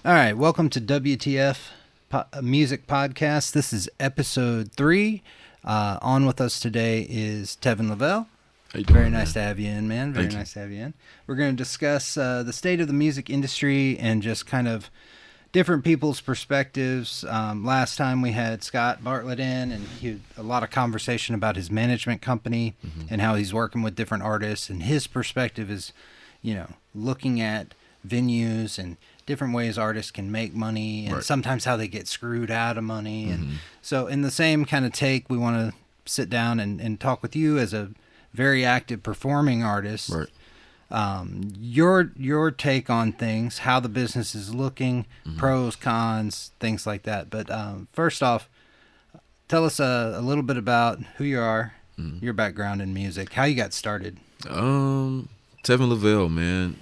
All right, welcome to WTF Music Podcast. This is episode 3. On with us today is Teven Lavell. How you doing, Very man? nice to have you in, man. Very Thank you. nice to have you in. We're going to discuss the state of the music industry and just kind of different people's perspectives. Last time we had Scott Bartlett in, and he had a lot of conversation about his management company and how he's working with different artists, and his perspective is, looking at venues and different ways artists can make money, and sometimes how they get screwed out of money. And so in the same kind of take, we want to sit down and talk with you as a very active performing artist. Your take on things, how the business is looking, pros, cons, things like that. But first off, tell us a little bit about who you are, your background in music, how you got started. Teven Lavell, man.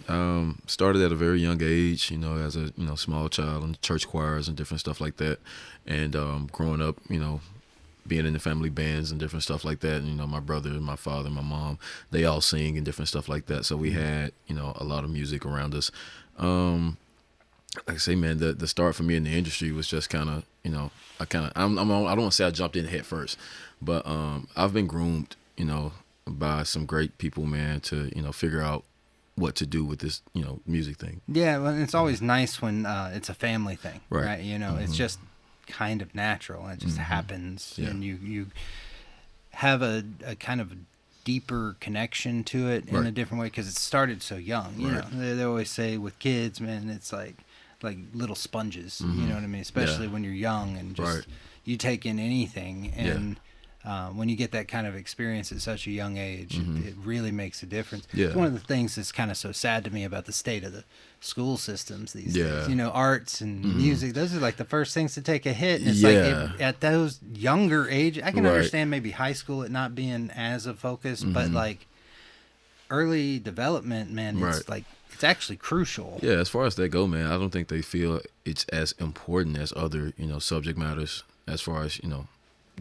Started at a very young age, as a small child in church choirs and different stuff like that. And growing up, being in the family bands and different stuff like that. And, my brother, my father, my mom, they all sing and different stuff like that. So we had, a lot of music around us. Like I say, man, the start for me in the industry was just kind of, I don't want to say I jumped in head first, but I've been groomed, by some great people, man, to, figure out what to do with this, music thing. Yeah, well, it's always nice when it's a family thing, right? Mm-hmm. It's just kind of natural. It just happens, and you have a kind of deeper connection to it in a different way because it started so young. You know, they always say with kids, man, it's like little sponges. You know what I mean? Especially when you're young and just you take in anything and. When you get that kind of experience at such a young age, it really makes a difference. Yeah. It's one of the things that's kind of so sad to me about the state of the school systems these days. Yeah. Arts and music, those are like the first things to take a hit. And it's like at those younger age, I can understand maybe high school it not being as a focus, but like early development, man, it's like, it's actually crucial. Yeah, as far as they go, man, I don't think they feel it's as important as other, subject matters as far as,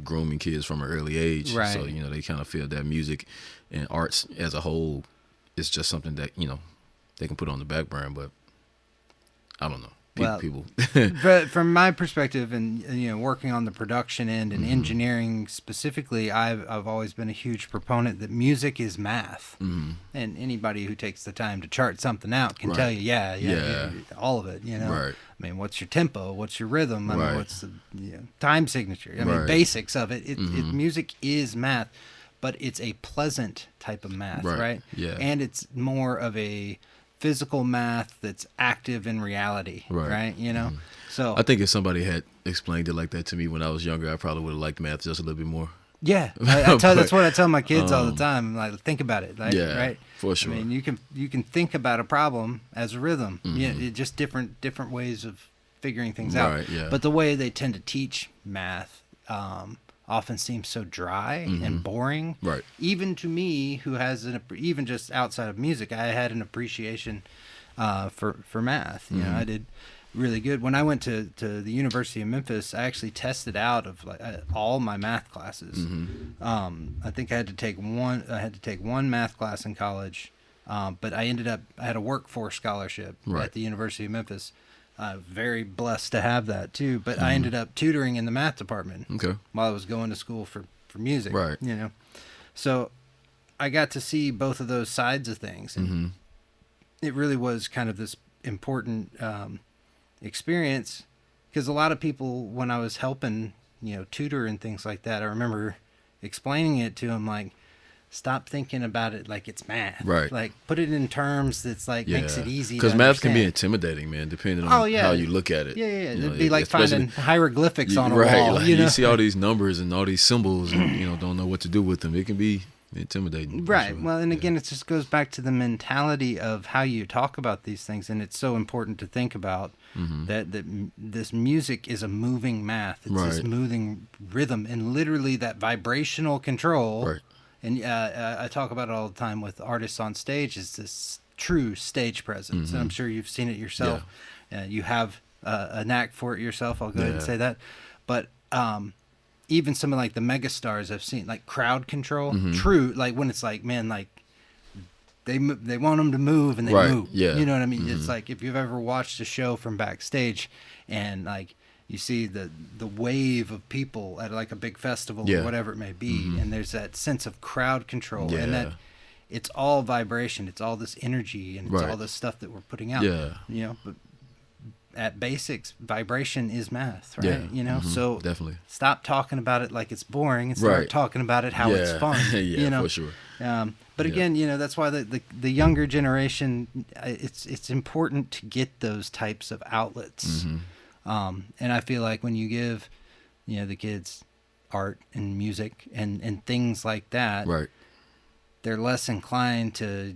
grooming kids from an early age. Right. So, they kind of feel that music and arts as a whole is just something that, they can put on the back burner, but I don't know. People. But from my perspective and, working on the production end and engineering specifically, I've always been a huge proponent that music is math. And anybody who takes the time to chart something out can tell you, all of it, I mean, what's your tempo? What's your rhythm? I mean, what's the time signature? I mean, basics of it. Music is math, but it's a pleasant type of math, right? Yeah. And it's more of a physical math that's active in reality, right? So I think if somebody had explained it like that to me when I was younger, I probably would have liked math just a little bit more. Yeah, that's what I tell my kids all the time. Like, think about it, right? For sure. I mean, you can think about a problem as a rhythm. Just different ways of figuring things out. Right, yeah. But the way they tend to teach math often seems so dry and boring. Right. Even to me, who has even just outside of music, I had an appreciation for math. I did really good when I went to the University of Memphis. I actually tested out of all my math classes. I think I had to take one math class in college, but I had a workforce scholarship at the University of Memphis. Very blessed to have that too, but I ended up tutoring in the math department while I was going to school for music. Right. So I got to see both of those sides of things, and it really was kind of this important experience because a lot of people, when I was helping, tutor and things like that, I remember explaining it to them like, stop thinking about it like it's math. Right. Like, put it in terms that's like makes it easy. Because math can be intimidating, man, depending on how you look at it. Yeah. It'd be like finding hieroglyphics on a wall. Like, you see all these numbers and all these symbols, and don't know what to do with them. It can be intimidating. Right. Sure. Well, and again, it just goes back to the mentality of how you talk about these things, and it's so important to think about that this music is a moving math. It's this moving rhythm, and literally that vibrational control. Right. And I talk about it all the time with artists on stage, is this true stage presence. And I'm sure you've seen it yourself. Yeah. You have a knack for it yourself. I'll go ahead and say that. But even some of like the mega stars I've seen, like crowd control, true, like when it's like, man, like they want them to move and they Right, move. yeah. You know what I mean? It's like if you've ever watched a show from backstage and like you see the wave of people at like a big festival Yeah. or whatever it may be, and there's that sense of crowd control and Yeah. that it's all vibration, it's all this energy and it's Right. all this stuff that we're putting out. Yeah. You know, but at basics, vibration is math, right? Yeah. You know, so Definitely. stop talking about it like it's boring and start Right. talking about it how it's fun. yeah, you know? for sure. But Yeah. again, you know, that's why the younger generation, it's important to get those types of outlets. And I feel like when you give, you know, the kids art and music and things like that, Right. they're less inclined to,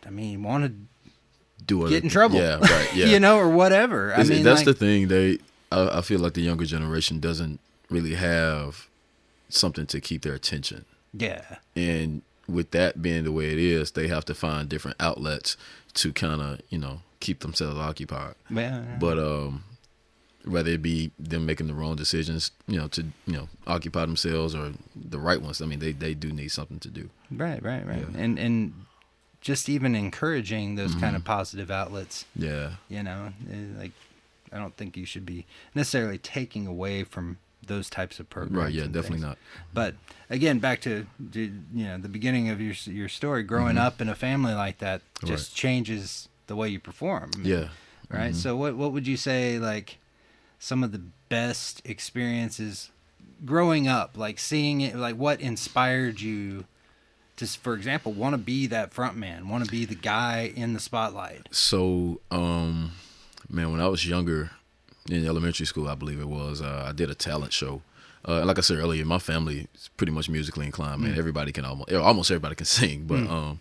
I mean, want to Do it. get in trouble. Yeah. Right. Yeah. you know, or whatever. I mean, that's like, the thing. I feel like the younger generation doesn't really have something to keep their attention. yeah. And with that being the way it is, they have to find different outlets to kind of, you know, keep themselves occupied. Yeah. But whether it be them making the wrong decisions, you know, to, you know, occupy themselves or the right ones, I mean, they do need something to do. Right. Yeah. And just even encouraging those kind of positive outlets, Yeah. you know, like I don't think you should be necessarily taking away from those types of programs. Right. Yeah. and Definitely things. not. But again, back to you know the beginning of your story, growing up in a family like that just changes the way you perform. Yeah. Right. So what would you say like some of the best experiences growing up, like seeing it, like what inspired you to, for example, want to be that front man, want to be the guy in the spotlight? So, man, when I was younger, in elementary school, I believe it was, I did a talent show. Like I said earlier, my family is pretty much musically inclined, man. Everybody can almost everybody can sing. But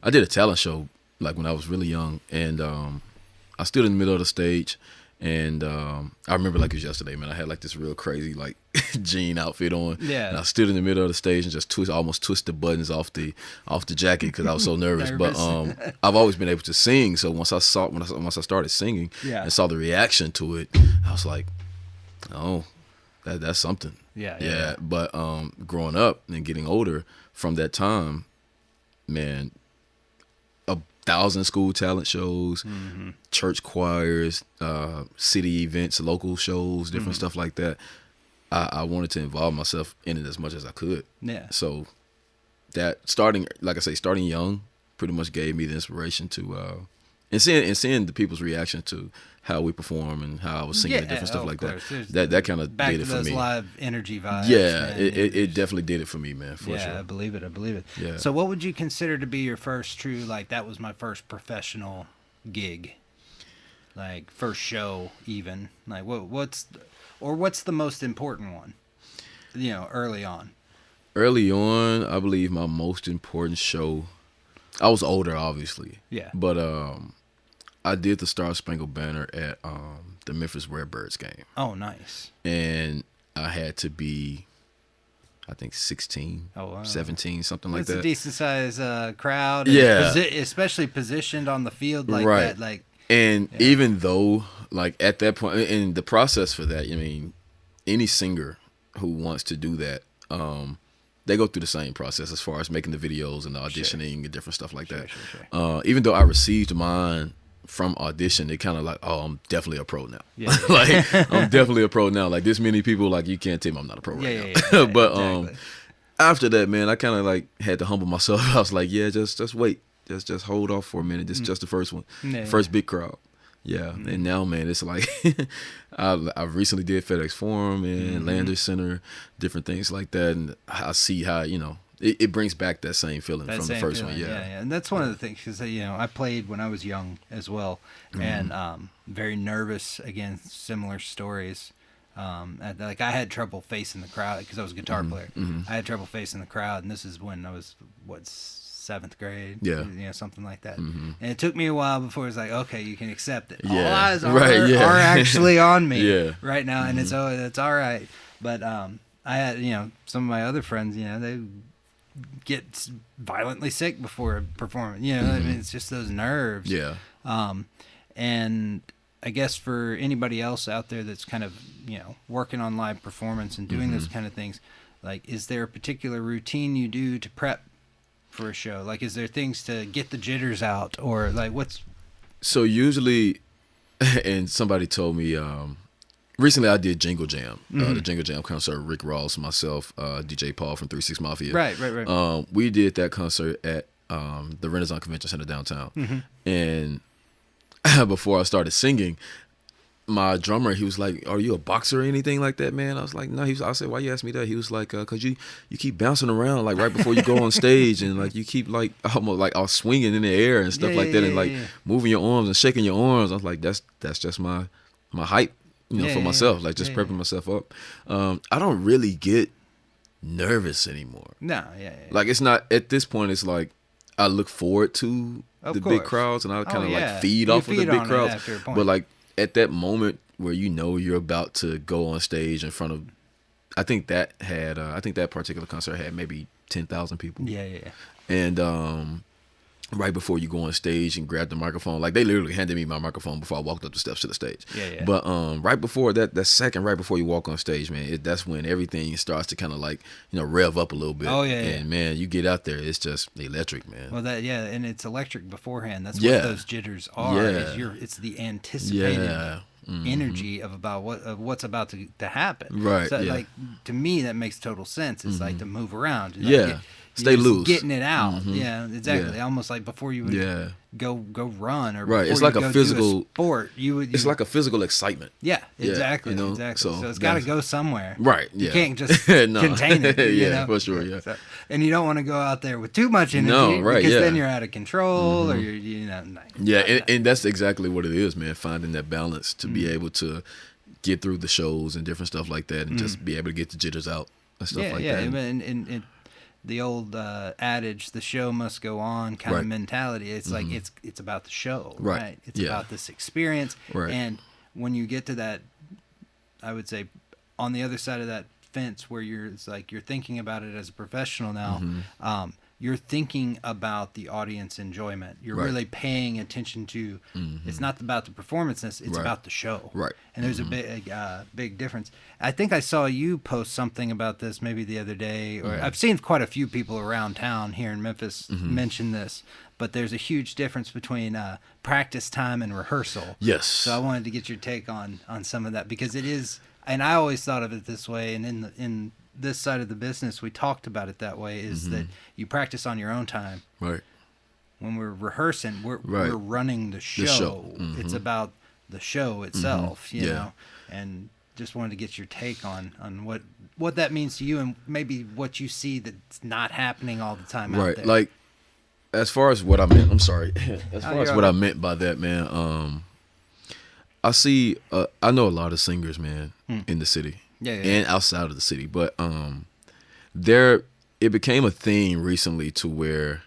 I did a talent show like when I was really young, and I stood in the middle of the stage, and I remember like it was yesterday, man. I had like this real crazy like jean outfit on. Yeah. And I stood in the middle of the stage and just almost twist the buttons off the jacket because I was so nervous. But I've always been able to sing. So once I started singing and saw the reaction to it, I was like, oh, that's something. Yeah. But growing up and getting older from that time, man, 1,000 school talent shows, church choirs, city events, local shows, different stuff like that. I wanted to involve myself in it as much as I could. Yeah. So that starting young pretty much gave me the inspiration to and seeing the people's reaction to how we perform and how I was singing and different stuff like that. That kind of Back did to it for those me. live energy vibes. Yeah, man. it definitely did it for me, man, for yeah, sure. I believe it. Yeah. So what would you consider to be your first true, like that was my first professional gig? Like first show even? Like what's the most important one? You know, early on. Early on, I believe my most important show, I was older obviously. Yeah. But I did the Star Spangled Banner at the Memphis Redbirds game. Oh, nice. And I had to be, I think 16, 17, something like It's that. a decent sized crowd. Yeah. Especially positioned on the field like Right. that. Like, And even though, like at that point, in the process for that, I mean, any singer who wants to do that, they go through the same process as far as making the videos and the auditioning and different stuff like that. Sure. Even though I received mine from audition, it kind of like, oh, I'm definitely a pro now. Yeah. Like, I'm definitely a pro now. Like, this many people, like, you can't tell me I'm not a pro right now. Yeah, But exactly. after that, man, I kind of like had to humble myself. I was like, yeah, just wait. Just hold off for a minute. This is just the first one. Yeah, First big crowd. Yeah. And now, man, it's like I recently did FedEx Forum and Landers Center, different things like that. And I see how, you know, it brings back that same feeling from the first one. Yeah. And that's one of the things because you know I played when I was young as well, and very nervous. Again, similar stories. Like I had trouble facing the crowd because I was a guitar player. I had trouble facing the crowd, and this is when I was 7th grade. Yeah. You know, something like that. And it took me a while before it was like, okay, you can accept it. All Yeah. eyes are, Right, yeah. are actually on me Yeah. right now, and it's all right. But I had, you know, some of my other friends, you know, they get violently sick before a performance. You know, I mean, it's just those nerves. Yeah. And I guess for anybody else out there that's kind of, you know, working on live performance and doing those kind of things, like, is there a particular routine you do to prep for a show? Like, is there things to get the jitters out, or like what's? So usually, and somebody told me recently I did Jingle Jam, the Jingle Jam concert. Rick Ross, myself, DJ Paul from 36 Mafia. Right. We did that concert at the Renaissance Convention Center downtown, and before I started singing, my drummer, he was like, "Are you a boxer or anything like that, man?" I was like, "No." I said, "Why you ask me that?" He was like, "Cause you keep bouncing around like right before you go on stage, and like you keep like almost like all swinging in the air and stuff like that, and like moving your arms and shaking your arms." I was like, "That's just my hype, for myself, like just prepping myself up." I don't really get nervous anymore. No, Like it's not at this point. It's like I look forward to the big crowds, and I kind of like feed off of the big crowds, but like. At that moment where you're about to go on stage in front of, I think that particular concert had maybe 10,000 people. Yeah. And right before you go on stage and grab the microphone, like they literally handed me my microphone before I walked up the steps to the stage. Yeah. But right before that second, right before you walk on stage, man, that's when everything starts to kind of like rev up a little bit. Oh yeah. And man, you get out there, it's just electric, man. Well, and it's electric beforehand. That's what those jitters are. Yeah. It's the anticipated energy of what's about to happen. Right. So like to me, that makes total sense. It's like to move around. Stay loose. Getting it out. Yeah, exactly. Yeah. Almost like before you would go run or right. Before It's like you a go physical do a sport. It's like a physical excitement. Yeah, exactly. Exactly. So it's got to go somewhere. Right. You Yeah. can't just contain it. Yeah, for sure. Yeah. So, and you don't want to go out there with too much energy. No, right. Because yeah. then you're out of control, or you're and that's exactly what it is, man. Finding that balance to be able to get through the shows and different stuff like that, and just be able to get the jitters out and stuff like that. Yeah, and the old adage, the show must go on kind of mentality. It's like it's about the show, right? It's about this experience. Right. And when you get to that, I would say on the other side of that fence where you're thinking about it as a professional now, you're thinking about the audience enjoyment. You're really paying attention to, it's not about the performances, it's about the show. Right. And there's a big difference. I think I saw you post something about this maybe the other day, or I've seen quite a few people around town here in Memphis mention this, but there's a huge difference between practice time and rehearsal. Yes. So I wanted to get your take on some of that, because it is, and I always thought of it this way, and in this side of the business, we talked about it that way, is that you practice on your own time. Right. When we're rehearsing, we're running the show. It's about the show itself, you know, and just wanted to get your take on what that means to you, and maybe what you see that's not happening all the time out there. Like, as far as what I meant, I'm sorry. As far as what I meant by that, man, I see, I know a lot of singers, man, in the city. And outside of the city, but it became a thing recently to where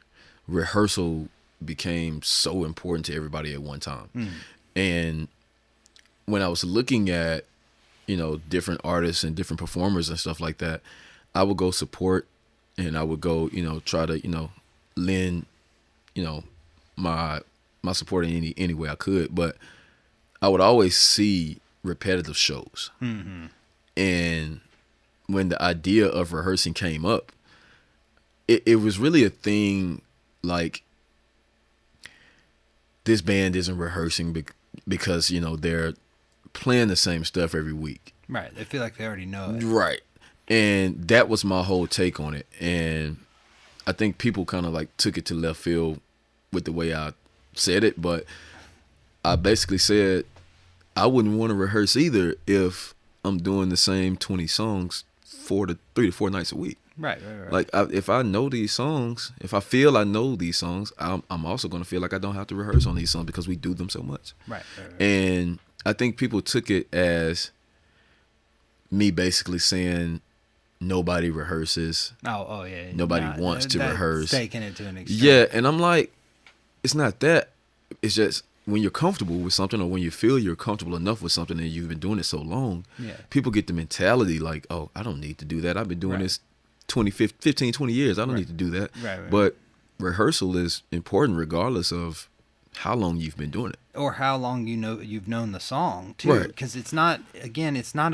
rehearsal became so important to everybody at one time. And when I was looking at different artists and different performers and stuff like that, I would go support, and I would go try to lend my support in any way I could, but I would always see repetitive shows. And when the idea of rehearsing came up, it was really a thing, like, this band isn't rehearsing because they're playing the same stuff every week. Right. They feel like they already know it. Right. And that was my whole take on it. And I think people kind of like took it to left field with the way I said it, but I basically said I wouldn't want to rehearse either if I'm doing the same 20 songs 3 to 4 nights a week. Right. Like, if I know these songs, if I feel I know these songs, I'm also going to feel like I don't have to rehearse on these songs because we do them so much. Right. And I think people took it as me basically saying nobody rehearses. Oh yeah. Nobody wants to rehearse. Taking it to an extent. Yeah, and I'm like, it's not that. It's just, when you're comfortable with something, or when you feel you're comfortable enough with something and you've been doing it so long, people get the mentality like, oh, I don't need to do that. I've been doing this 15, 20 years. I don't need to do that. Right. But rehearsal is important regardless of how long you've been doing it. Or how long you've known the song, too. Right. Because it's not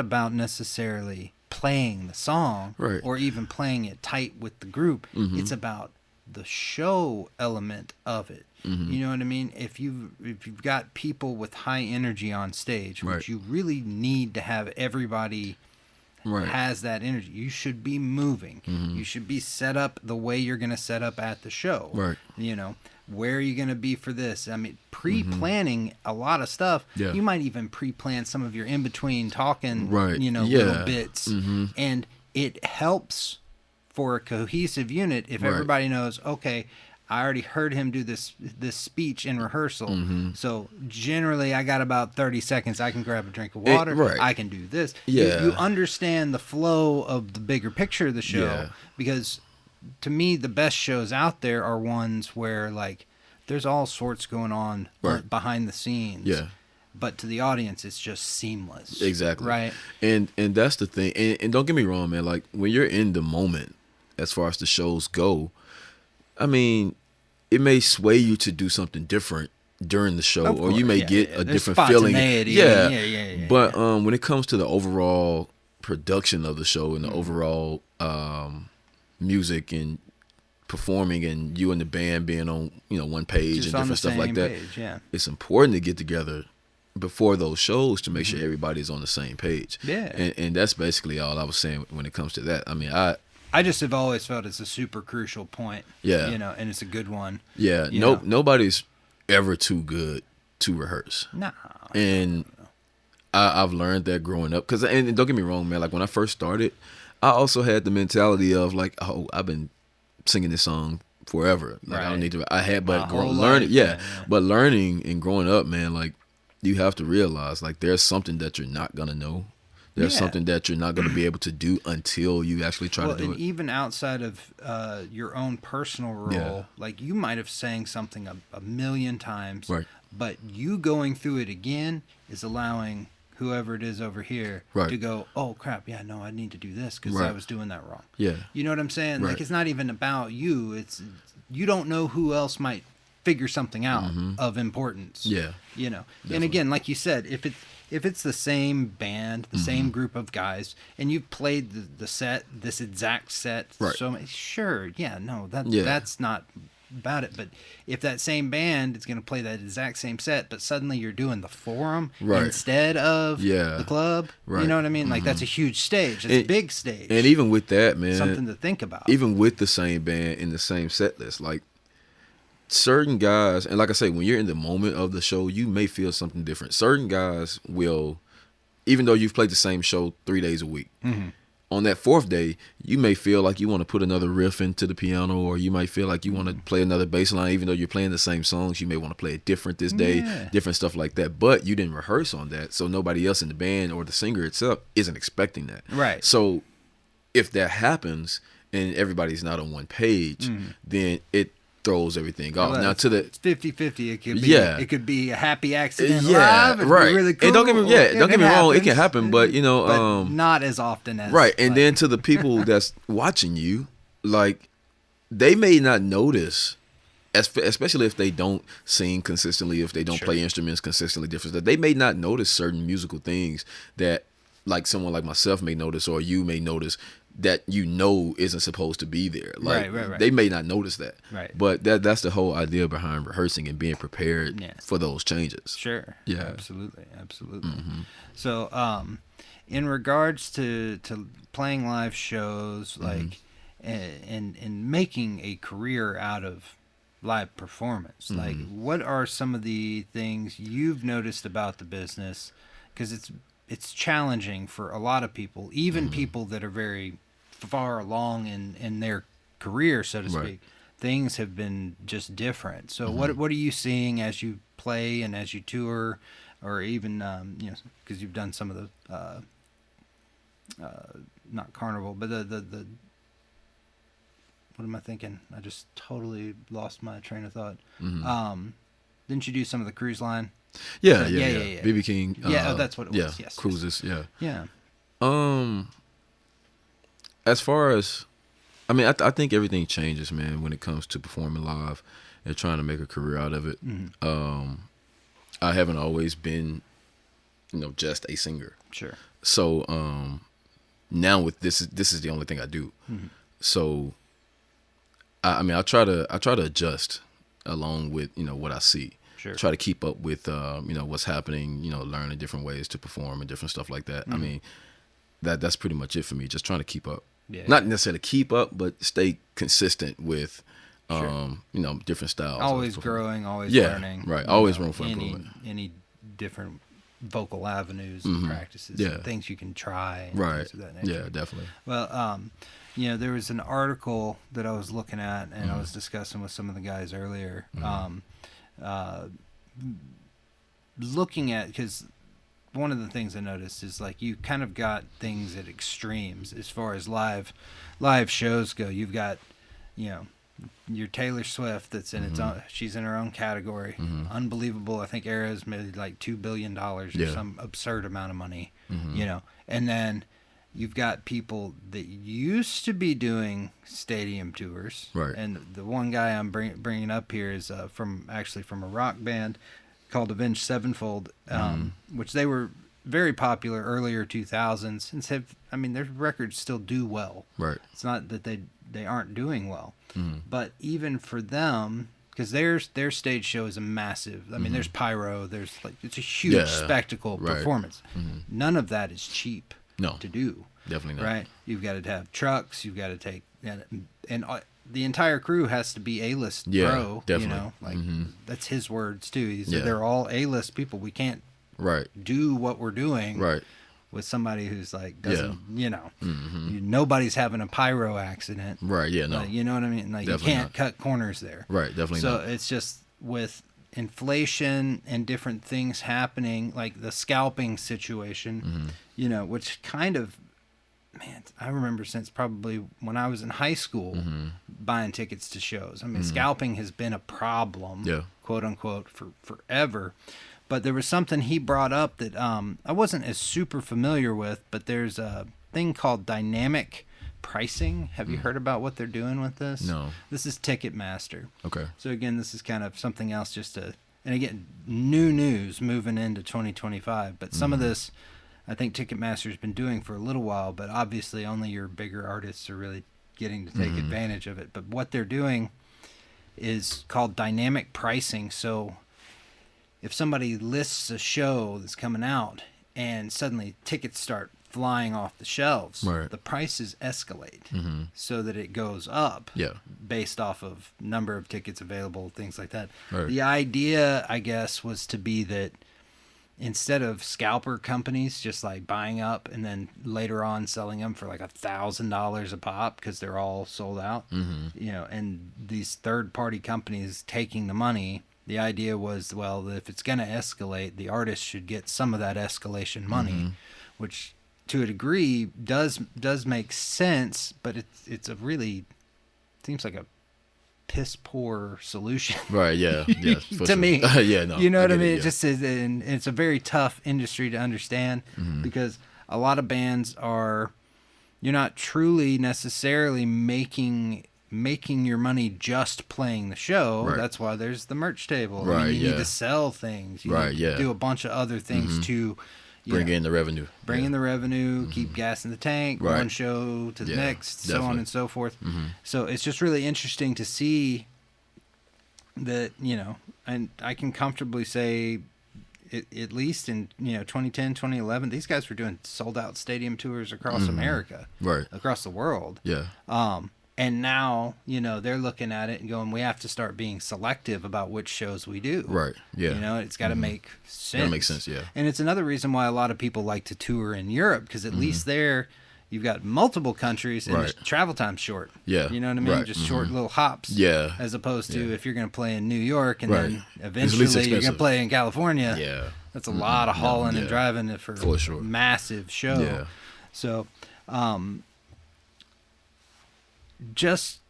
about necessarily playing the song, right, or even playing it tight with the group. It's about the show element of it. Mm-hmm. You know what I mean? If you've got people with high energy on stage, Right. which you really need to have everybody Right. has that energy. You should be moving. Mm-hmm. You should be set up the way you're going to set up at the show. Right. You know, where are you going to be for this? I mean, pre-planning a lot of stuff. Yeah. You might even pre-plan some of your in-between talking, Right. you know, Yeah. little bits. Mm-hmm. And it helps for a cohesive unit if Right. everybody knows, okay, I already heard him do this speech in rehearsal. Mm-hmm. So generally I got about 30 seconds. I can grab a drink of water. Right. I can do this. Yeah. You understand the flow of the bigger picture of the show. Yeah. Because to me, the best shows out there are ones where, like, there's all sorts going on Right. behind the scenes. Yeah. But to the audience, it's just seamless. Exactly. Right. And that's the thing. And don't get me wrong, man. Like, when you're in the moment, as far as the shows go, I mean, it may sway you to do something different during the show, Of or you course, may yeah, get yeah. a There's different feeling. spontaneity. Yeah. Yeah. But when it comes to the overall production of the show and the Mm-hmm. overall music and performing and you and the band being on, you know, one page Just and on the different stuff like same that, page, yeah. it's important to get together before those shows to make sure everybody's on the same page. Yeah. And that's basically all I was saying when it comes to that. I mean, I just have always felt it's a super crucial point. Yeah. You know, and it's a good one. yeah, You know? nobody's ever too good to rehearse. Nah. And I've learned that growing up. And don't get me wrong, man. Like, when I first started, I also had the mentality of, like, oh, I've been singing this song forever. Like, I don't Right. need to. I had, but My whole learning, life, yeah. yeah. But learning and growing up, man, like, you have to realize, like, there's something that you're not gonna know. There's Yeah. something that you're not gonna be able to do until you actually try Well, to do and it. even outside of your own personal role, Yeah. like, you might have sang something a million times, Right. but you going through it again is allowing whoever it is over here Right. to go, oh crap, yeah, no, I need to do this because I Right. was doing that wrong. Yeah. You know what I'm saying? Right. Like, it's not even about you. It's, you don't know who else might figure something out of importance. Yeah. You know, Definitely. and again, like you said, if it's the same band, the same group of guys, and you've played the set, this exact set, Right. so sure, yeah, no, Yeah. that's not about it. But if that same band is going to play that exact same set, but suddenly you're doing the Forum Right. instead of Yeah. the club, Right. you know what I mean? Like, that's a huge stage. It's a And- big stage. And even with that, man, something to think about. even with the same band in the same set list, like, certain guys, and like I say, when you're in the moment of the show, you may feel something different. Certain guys will, even though you've played the same show 3 days a week, on that fourth day, you may feel like you want to put another riff into the piano, or you might feel like you want to play another bass line. Even though you're playing the same songs, you may want to play it different this day, Yeah. different stuff like that. But you didn't rehearse on that, so nobody else in the band or the singer itself isn't expecting that. Right. So if that happens and everybody's not on one page, then it throws everything off. Well, Now to the it's 50-50. It could be, Yeah. it could be a happy accident. yeah, live. It could be right. really cool. And don't get me don't get me wrong, it can happen, but you know, but not as often as right. And like, then to the people that's watching you, like, they may not notice, especially if they don't sing consistently, if they don't Sure. play instruments consistently, different stuff, they may not notice certain musical things that, like, someone like myself may notice, or you may notice, that you know isn't supposed to be there. Like, Right. they may not notice that. Right. But that's the whole idea behind rehearsing and being prepared Yeah. for those changes. Sure. Yeah. Absolutely. So, in regards to playing live shows, like, and making a career out of live performance, like, what are some of the things you've noticed about the business? Because it's challenging for a lot of people, even people that are very far along in their career, so to speak. Right. Things have been just different. So what are you seeing as you play and as you tour, or even you know, because you've done some of the not carnival, but the what am I thinking? I just totally lost my train of thought. Didn't you do some of the cruise line? Yeah. Yeah. BB King. Yeah, that's what it was. Yeah, Yes. cruises. Yeah. Yeah. As far as, I mean, I think everything changes, man, when it comes to performing live and trying to make a career out of it. I haven't always been, you know, just a singer. Sure. So now with this is the only thing I do. So I mean, I try to adjust along with what I see. Sure. Try to keep up with what's happening. Learning different ways to perform and different stuff like that. I mean, that's pretty much it for me. Just trying to keep up. Yeah. Not necessarily keep up, but stay consistent with Sure. different styles. Always growing, always learning. Right. Always room for improvement. Any different vocal avenues, practices, and things you can try. And Right. things of that nature. Yeah, definitely. Well, there was an article that I was looking at, and I was discussing with some of the guys earlier. Looking at, because one of the things I noticed is like you kind of got things at extremes as far as live shows go. You've got, your Taylor Swift that's in its own. She's in her own category. Unbelievable. I think Era's made like $2 billion or some absurd amount of money. And then you've got people that used to be doing stadium tours. Right. And the one guy I'm bringing up here is from a rock band called Avenged Sevenfold, which they were very popular earlier 2000s, and their records still do well. Right. It's not that they aren't doing well, but even for them, because their stage show is a massive. I mean, there's pyro, there's it's a huge spectacle performance. None of that is cheap. No. To do. Definitely not. Right. You've got to have trucks. You've got to take and the entire crew has to be A-list pro. Definitely. That's his words too. He said they're all A-list people. We can't do what we're doing with somebody who's like doesn't nobody's having a pyro accident. Right. Yeah. No. You know what I mean? Like Definitely you can't not. cut corners there. Right. Definitely So not. it's just with inflation and different things happening, like the scalping situation, which kind of, man, I remember since probably when I was in high school buying tickets to shows. I mean, scalping has been a problem, quote unquote, for forever. But there was something he brought up that I wasn't as super familiar with, but there's a thing called dynamic pricing. Have you heard about what they're doing with this? No. This is Ticketmaster. Okay. So again, this is kind of something else and again, new news moving into 2025. But some of this, I think Ticketmaster's been doing for a little while, but obviously only your bigger artists are really getting to take advantage of it. But what they're doing is called dynamic pricing. So if somebody lists a show that's coming out and suddenly tickets start flying off the shelves, the prices escalate so that it goes up based off of number of tickets available, things like that. Right. The idea, I guess, was to be that instead of scalper companies just like buying up and then later on selling them for like $1,000 a pop because they're all sold out, and these third-party companies taking the money, the idea was, well, if it's going to escalate, the artist should get some of that escalation money, which to a degree does make sense, but it's a really seems like a piss poor solution. Right. Yeah. Yeah. To me. Yeah. No. You know what I mean? It just is, and it's a very tough industry to understand because a lot of bands you're not truly necessarily making your money just playing the show. Right. That's why there's the merch table. Right. I mean, you need to sell things. You need to do a bunch of other things to bring in the revenue. In the revenue, keep gas in the tank, one show to the next, so on and so forth. So it's just really interesting to see that, and I can comfortably say at least in 2010, 2011, these guys were doing sold out stadium tours across America, across the world. Yeah. And now, they're looking at it and going, we have to start being selective about which shows we do. Right. Yeah. It's got to make sense. That makes sense, yeah. And it's another reason why a lot of people like to tour in Europe, because at least there you've got multiple countries and the travel time's short. Yeah. You know what I mean? Right. Just short little hops. Yeah. As opposed to if you're going to play in New York and then eventually you're going to play in California. Yeah. That's a lot of hauling and driving for a massive show. Yeah. So, just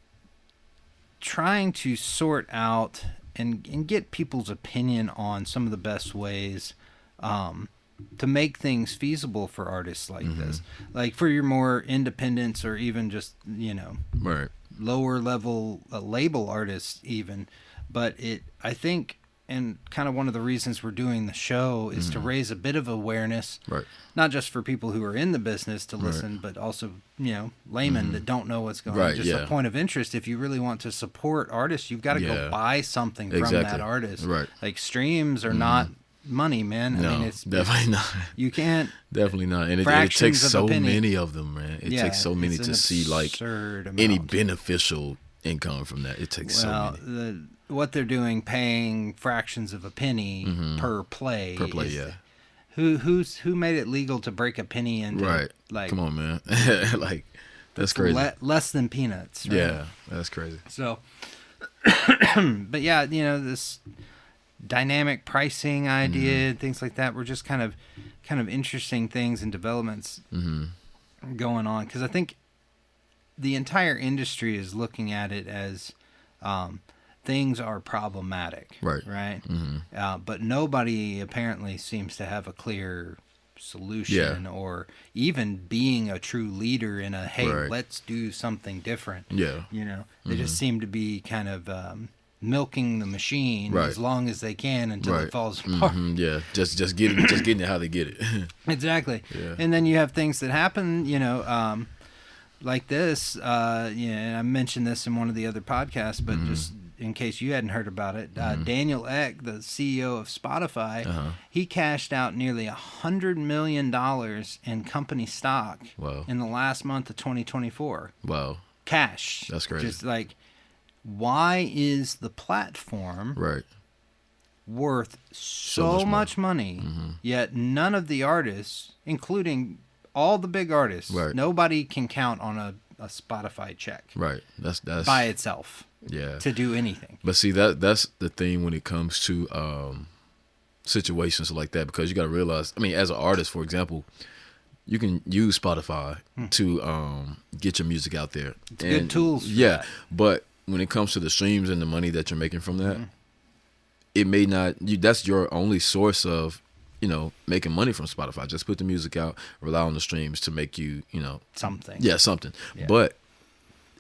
trying to sort out and get people's opinion on some of the best ways to make things feasible for artists like this. Like for your more independents or even just, lower level label artists even. But I think and kind of one of the reasons we're doing the show is to raise a bit of awareness, Right. not just for people who are in the business to listen, but also, laymen that don't know what's going on. Just a point of interest. If you really want to support artists, you've got to go buy something from that artist. Right. Like streams are not money, man. No, I mean, it's definitely not. You can't. Definitely not. And it takes so many of them, man. It takes so many to see like any beneficial income from that. It takes so many. What they're doing, paying fractions of a penny per play. Per play, yeah. Who made it legal to break a penny into? Right. Like, come on, man. Like that's crazy. Less than peanuts. Right? Yeah, that's crazy. So, but yeah, this dynamic pricing idea, things like that, were just kind of interesting things and developments going on, because I think the entire industry is looking at it as things are problematic, right? But nobody apparently seems to have a clear solution or even being a true leader in a, hey, let's do something different. Yeah. They just seem to be kind of milking the machine as long as they can until it falls apart. Yeah, just getting it how they get it. Exactly. Yeah. And then you have things that happen, like this. And I mentioned this in one of the other podcasts, but just in case you hadn't heard about it, Daniel Ek, the CEO of Spotify, he cashed out nearly $100 million in company stock in the last month of 2024. Wow. Cash. That's crazy. Just like, why is the platform worth so much money, yet none of the artists, including all the big artists, nobody can count on a Spotify check. Right. That's by itself. Yeah. To do anything. But see, that's the thing when it comes to situations like that, because you got to realize, I mean, as an artist, for example, you can use Spotify to get your music out there. It's good tools. Yeah. But when it comes to the streams and the money that you're making from that, it may not, that's your only source of, making money from Spotify. Just put the music out, rely on the streams to make you, something. Yeah, something. Yeah. But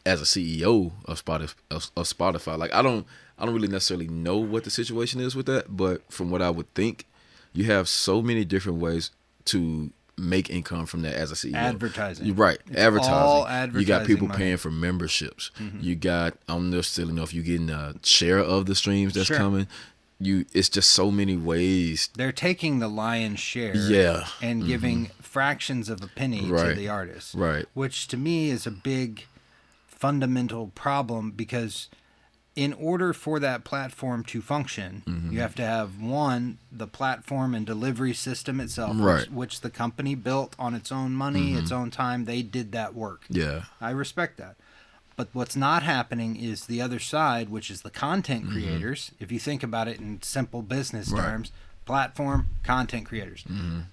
as a CEO of Spotify, like I don't really necessarily know what the situation is with that, but from what I would think, you have so many different ways to make income from that as a CEO. Advertising. Right. It's advertising. All advertising. You got people money. paying for memberships. You got, I don't necessarily know if you're getting a share of the streams that's coming. It's just so many ways. They're taking the lion's share and giving fractions of a penny to the artist. Right. Which to me is a big fundamental problem, because in order for that platform to function, you have to have, one, the platform and delivery system itself, which the company built on its own money, its own time. They did that work. Yeah. I respect that. But what's not happening is the other side, which is the content creators. If you think about it in simple business terms, platform, content creators.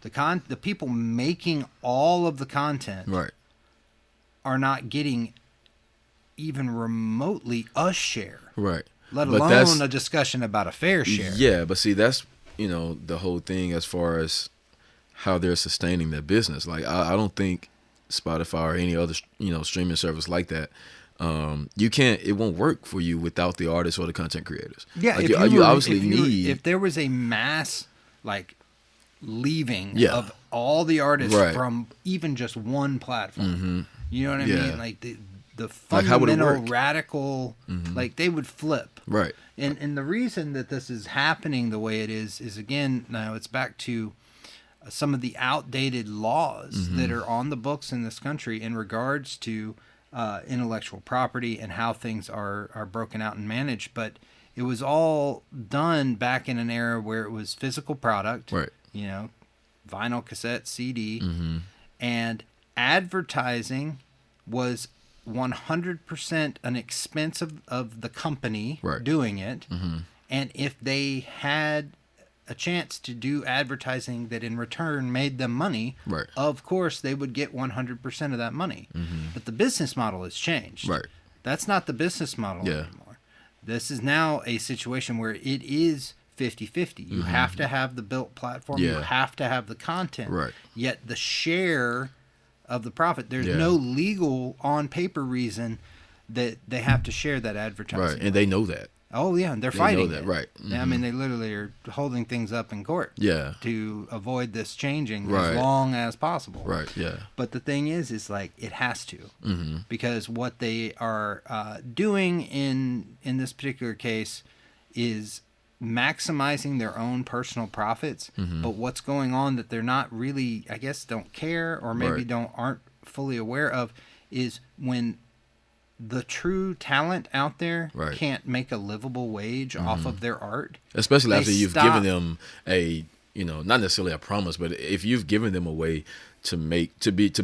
The people making all of the content are not getting even remotely a share. Right. Let alone a discussion about a fair share. Yeah, but see, that's, the whole thing as far as how they're sustaining their business. Like, I don't think Spotify or any other, streaming service like that, it won't work for you without the artists or the content creators. Yeah. Like, you obviously need. If there was a mass, like, leaving of all the artists from even just one platform, you know what I mean? Like, the fundamental radical, like, they would flip. Right. And the reason that this is happening the way it is again, now it's back to some of the outdated laws that are on the books in this country in regards to intellectual property and how things are broken out and managed. But it was all done back in an era where it was physical product, vinyl, cassette, CD, and advertising was 100% an expense of the company doing it. And if they had a chance to do advertising that in return made them money, of course they would get 100% of that money. But the business model has changed. That's not the business model anymore. This is now a situation where it is 50-50. You have to have the built platform. You have to have the content. Yet the share of the profit, there's no legal on paper reason that they have to share that advertising. And they know that. Oh yeah, they're They fighting know that, it. right? I mean, they literally are holding things up in court. Yeah. To avoid this changing Right. as long as possible. Right. Yeah. But the thing is like it has to, Mm-hmm. because what they are doing in this particular case is maximizing their own personal profits. Mm-hmm. But what's going on that they're not really, I guess, don't care or maybe Right. aren't fully aware of is when the true talent out there Right. can't make a livable wage off of their art. Especially They after you've stop- given them a, not necessarily a promise, but if you've given them a way to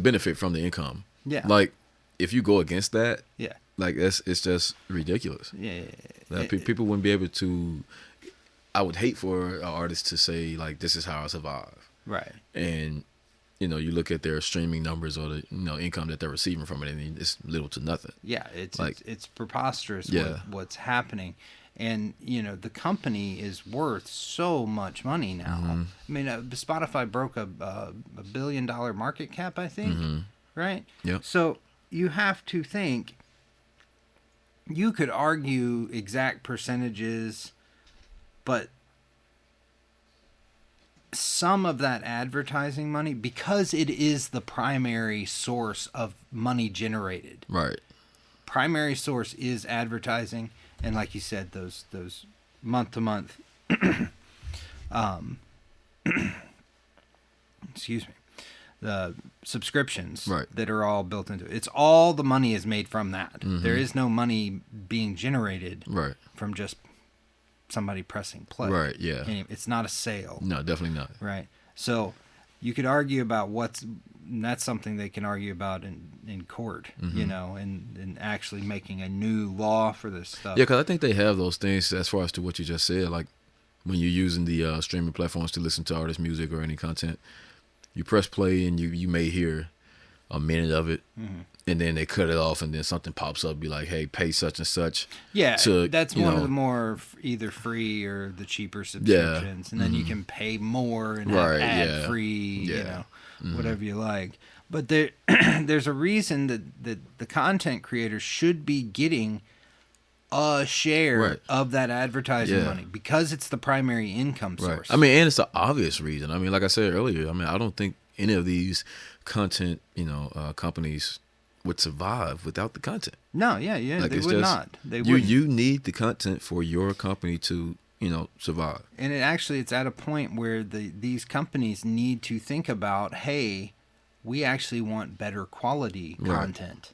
benefit from the income. Yeah. Like if you go against that, Yeah. like it's just ridiculous. Yeah. That people wouldn't be able to. I would hate for an artist to say like, "This is how I survive," Right. and you look at their streaming numbers or the income that they're receiving from it, and it's little to nothing. Yeah, it's Like- it's preposterous Yeah. what's happening. And the company is worth so much money now. Mm-hmm. I mean, Spotify broke a $1 billion market cap, I think, right? Yep. So you have to think. You could argue exact percentages, but some of that advertising money, because it is the primary source of money generated. Right. Primary source is advertising, and like you said, those month to month excuse me, the subscriptions Right. that are all built into it. It's all the money is made from that. Mm-hmm. There is no money being generated Right. from just somebody pressing play. Right. Yeah. And it's not a sale. No, definitely not. Right. So you could argue about that's something they can argue about in court, and actually making a new law for this stuff. Yeah, because I think they have those things as far as to what you just said. Like when you're using the streaming platforms to listen to artist music or any content, you press play and you may hear a minute of it, and then they cut it off, and then something pops up, be like, "Hey, pay such and such." Yeah, to, that's you one of know- the more either free or the cheaper subscriptions, and then you can pay more and have Right, ad yeah. free, Yeah. whatever you like. But there, there's a reason that the content creators should be getting a share Right. of that advertising Yeah. money because it's the primary income Right. source. I mean, and it's the obvious reason. I mean, like I said earlier, I don't think any of these content, companies would survive without the content. no, yeah, Like, they it's would just- not. They would. You need the content for your company to, survive. And it's at a point where these companies need to think about, hey, we actually want better quality Right. content.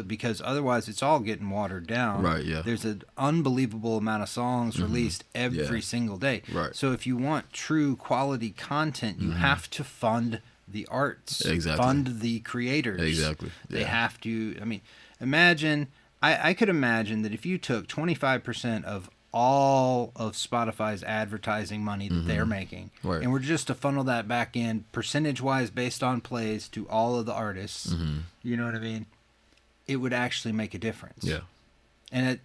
Because otherwise it's all getting watered down. Right, yeah. There's an unbelievable amount of songs released every Yeah. single day. Right. So if you want true quality content, you have to fund the arts. Exactly. Fund the creators. Exactly, They yeah. have to, imagine, I could imagine that if you took 25% of all of Spotify's advertising money that they're making, Right. and we're just to funnel that back in percentage-wise based on plays to all of the artists, you know what I mean? It would actually make a difference. Yeah. And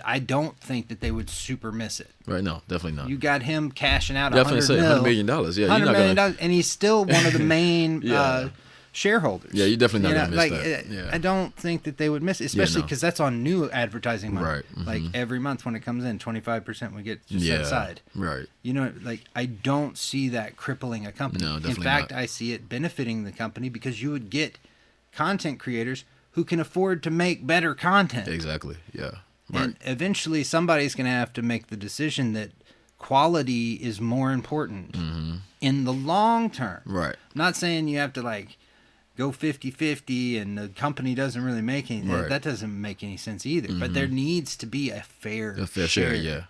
I don't think that they would super miss it. Right. No, definitely not. You got him cashing out Definitely say $100 $100 million. Yeah. $100 You're not million, gonna. and he's still one of the main Yeah. shareholders. Yeah, you're definitely not gonna miss like, that. Yeah. I don't think that they would miss it, especially no. because that's on new advertising money. Right, Like every month when it comes in, 25% we get just set Yeah. aside. Right. I don't see that crippling a company. No, In definitely fact, not. I see it benefiting the company because you would get content creators who can afford to make better content. Exactly. Yeah. Right. And eventually somebody's going to have to make the decision that quality is more important in the long term. Right. I'm not saying you have to go 50-50 and the company doesn't really make anything. Right. That doesn't make any sense either. But there needs to be a fair share. Yeah.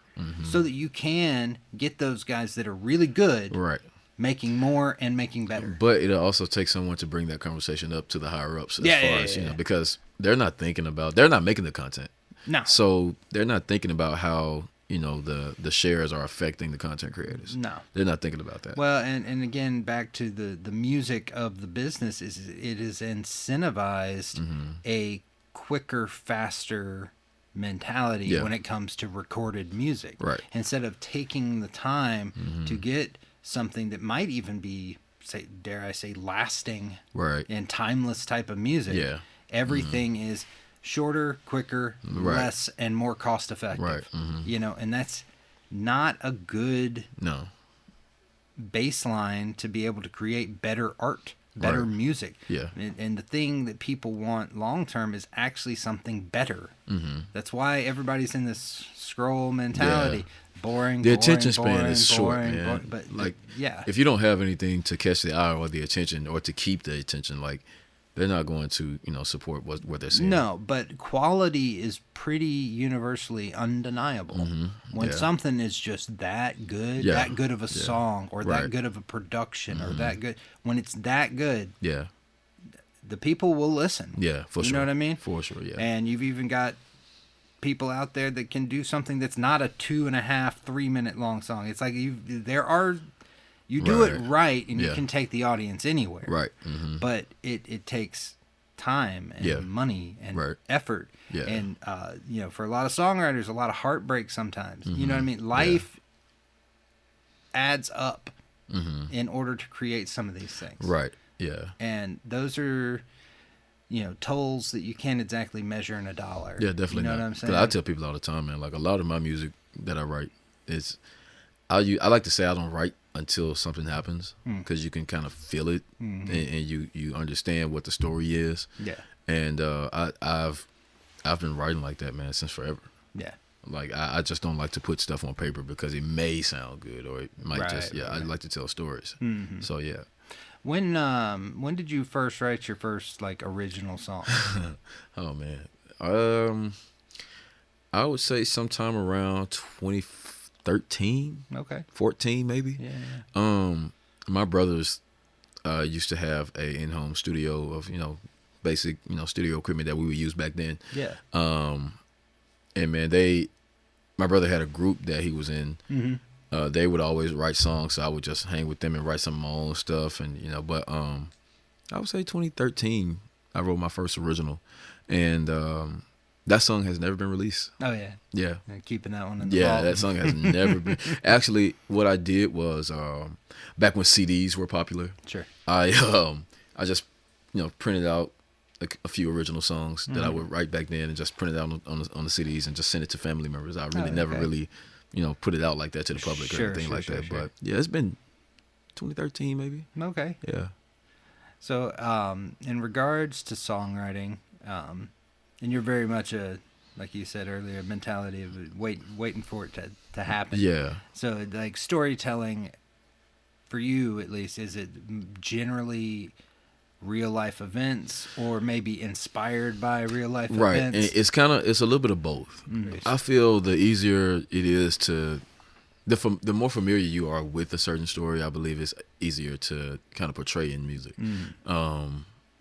so that you can get those guys that are really good Right. making more and making better. But it'll also take someone to bring that conversation up to the higher ups as Yeah, far yeah, as, yeah. because they're not making the content. No. So they're not thinking about how, the shares are affecting the content creators. No. They're not thinking about that. Well, and again, back to the music of the business is it is incentivized a quicker, faster mentality Yeah. when it comes to recorded music. Right. Instead of taking the time to get something that might even be, dare I say, lasting Right. and timeless type of music. Yeah. Everything is shorter, quicker, Right. less, and more cost effective. Right. You know, and that's not a good No. baseline to be able to create better art, better Right. music. Yeah. And the thing that people want long term is actually something better. That's why everybody's in this scroll mentality. Boring. The boring, attention span boring, is short, boring, man. boring. But like, yeah, if you don't have anything to catch the eye or the attention or to keep the attention, like, they're not going to, support what they're seeing. no, but quality is pretty universally undeniable. When Yeah. something is just that good, Yeah. that good of a song, or that Right. good of a production, or that good, when it's that good, Yeah. the people will listen. Yeah, for You sure. know what I mean? For sure, yeah. And you've even got people out there that can do something that's not a 2.5, 3 minute long song. It's like you do it Right. right, and you Yeah. can take the audience anywhere. Right. But it takes time and Yeah. money and Right. effort. Yeah. And for a lot of songwriters, a lot of heartbreak sometimes. You know what I mean? Life adds up in order to create some of these things. Right. Yeah. And those are tolls that you can't exactly measure in a dollar. Yeah, definitely You know not. what I'm 'Cause saying? I tell people all the time, man, like, a lot of my music that I write is, I like to say I don't write until something happens, because you can kind of feel it, and you understand what the story is. Yeah. And I've been writing like that, man, since forever. Yeah. Like, I just don't like to put stuff on paper because it may sound good, or it might I like to tell stories. So yeah. When did you first write your first original song? Oh man. I would say sometime around 2013, Okay. 14 maybe. Yeah. My brothers used to have a in-home studio of, basic, studio equipment that we would use back then. Yeah. And man, my brother had a group that he was in. They would always write songs, so I would just hang with them and write some of my own stuff. And but I would say 2013, I wrote my first original, and that song has never been released. Oh yeah. Yeah, And keeping that one in the yeah, vault. that song has never been. Actually, what I did was, back when CDs were popular, Sure. I just printed out a few original songs that I would write back then, and just print it out on the CDs and just send it to family members. I really never okay. really put it out like that to the public or anything like that. Sure. But yeah, it's been 2013 maybe. Okay. Yeah. So, in regards to songwriting, and you're very much like you said earlier, a mentality of waiting for it to happen. Yeah. So, storytelling, for you at least, is it generally real life events, or maybe inspired by real life Right. events? And it's a little bit of both. I feel the easier it is to, the more familiar you are with a certain story, I believe it's easier to kind of portray in music.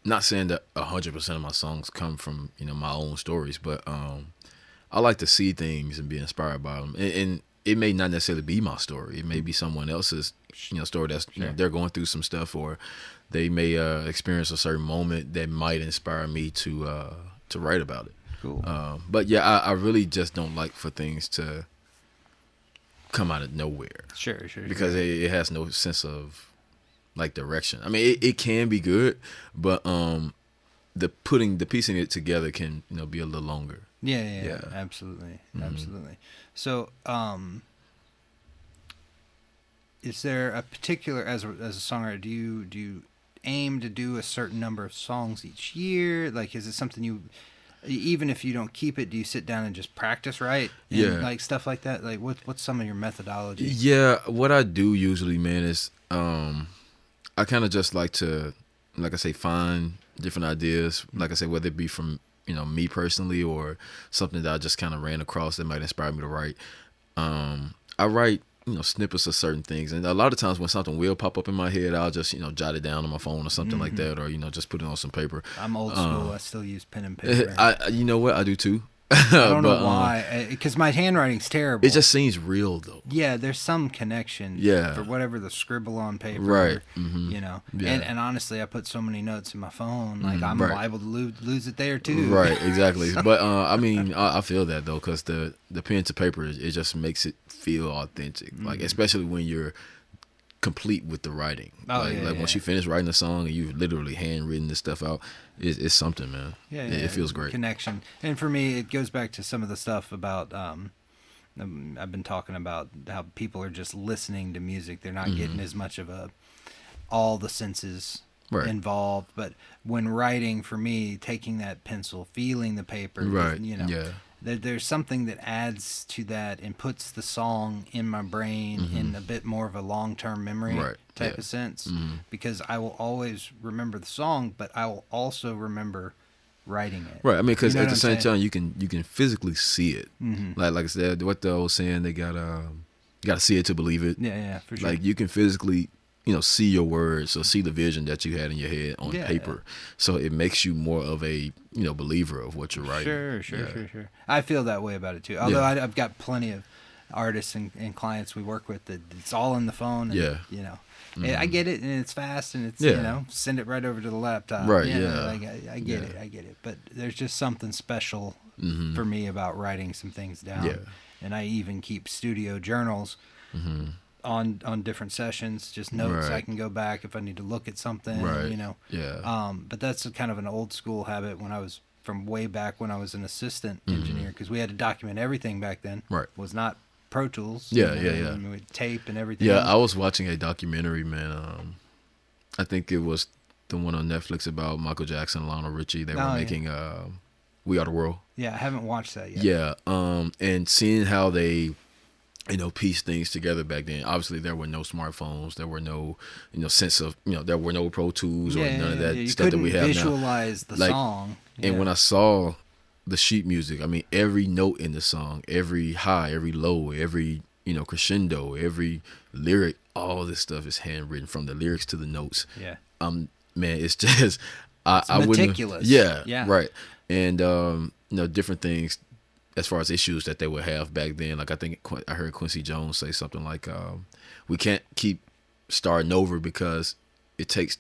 Not saying that 100% of my songs come from my own stories, but I like to see things and be inspired by them. And it may not necessarily be my story. It may be someone else's story that's they're going through some stuff, or they may experience a certain moment that might inspire me to write about it. Cool. But yeah, I really just don't like for things to come out of nowhere. Sure. Because it has no sense of direction. I mean, it can be good, but the piecing it together can be a little longer. Yeah. Absolutely. So, is there a particular, as a songwriter, do you aim to do a certain number of songs each year? Is it something you, even if you don't keep it, do you sit down and just practice write? And, Yeah. stuff like that. What's some of your methodology? Yeah, what I do usually, man, is I kind of just like to, like I say, find different ideas. Like I say, whether it be from me personally, or something that I just kind of ran across that might inspire me to write. I write snippets of certain things, and a lot of times when something will pop up in my head, I'll just jot it down on my phone or something like that, or just put it on some paper. I'm old school. I still use pen and paper. You know what, I do too. I don't know why, because my handwriting's terrible. It just seems real though. Yeah, there's some connection. Yeah. For whatever the scribble on paper. Right. Yeah. And honestly, I put so many notes in my phone, I'm right. liable to lose it there too. Right. Exactly. But I mean, I feel that though, because the pen to paper, it just makes it feel authentic. Like, especially when you're complete with the writing. Oh, Like once you finish writing a song and you've literally handwritten this stuff out, it's something, man. Yeah, It feels great. Connection. And for me, it goes back to some of the stuff about I've been talking about how people are just listening to music. They're not getting as much of all the senses involved. But when writing, for me, taking that pencil, feeling the paper, there's something that adds to that and puts the song in my brain in a bit more of a long-term memory type of sense. Because I will always remember the song, but I will also remember writing it. Right. I mean, because at the same time, you can physically see it. Like I said, what the old saying, they got to see it to believe it. Yeah, for sure. Like you can physically, see your words or see the vision that you had in your head on paper. So it makes you more of a, believer of what you're writing. Sure. I feel that way about it too. Although I've got plenty of artists and clients we work with that it's all in the phone. And, I get it, and it's fast, and it's send it right over to the laptop. Right. I get it. But there's just something special for me about writing some things down. Yeah. And I even keep studio journals on different sessions, just notes I can go back if I need to look at something. But that's kind of an old school habit when I was from way back when I was an assistant engineer, because we had to document everything back then. Was not Pro Tools. I mean, with tape and everything. Yeah, I was watching a documentary, man. I think it was the one on Netflix about Michael Jackson, Lionel Richie. They were making We Are the World. Yeah, I haven't watched that yet. Yeah, and seeing how they, piece things together back then. Obviously, there were no smartphones. There were no, sense of, there were no Pro Tools or none of that stuff that we have now. You couldn't visualize the song. And when I saw the sheet music, I mean, every note in the song, every high, every low, every crescendo, every lyric, all this stuff is handwritten from the lyrics to the notes. Man, it's just it's meticulous. Right. And different things as far as issues that they would have back then. Like I think I heard Quincy Jones say something like, "We can't keep starting over because it takes."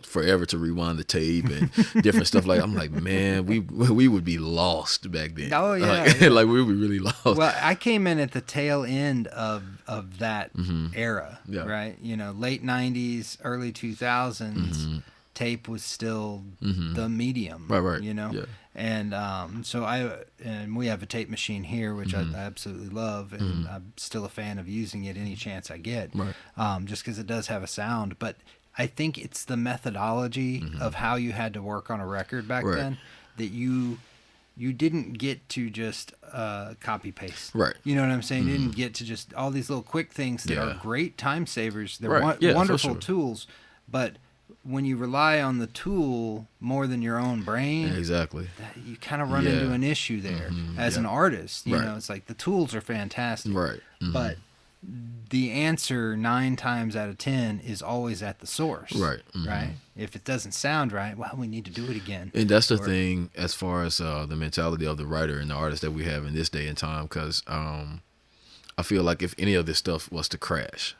Forever to rewind the tape and different stuff. Like I'm like, man, we would be lost back then. Oh yeah, like we would be really lost. Well, I came in at the tail end of that era, right? Late '90s, early 2000s. Tape was still the medium, right. And so we have a tape machine here, which I absolutely love, and I'm still a fan of using it any chance I get, just because it does have a sound, but. I think it's the methodology of how you had to work on a record back then that you didn't get to just copy paste. Right. You know what I'm saying? You didn't get to just all these little quick things that are great time savers. They're wonderful tools, but when you rely on the tool more than your own brain, you kind of run into an issue there as an artist. You know, it's like the tools are fantastic, but the answer 9 times out of 10 is always at the source. Right. If it doesn't sound right, well, we need to do it again. And that's the thing as far as the mentality of the writer and the artist that we have in this day and time, because I feel like if any of this stuff was to crash,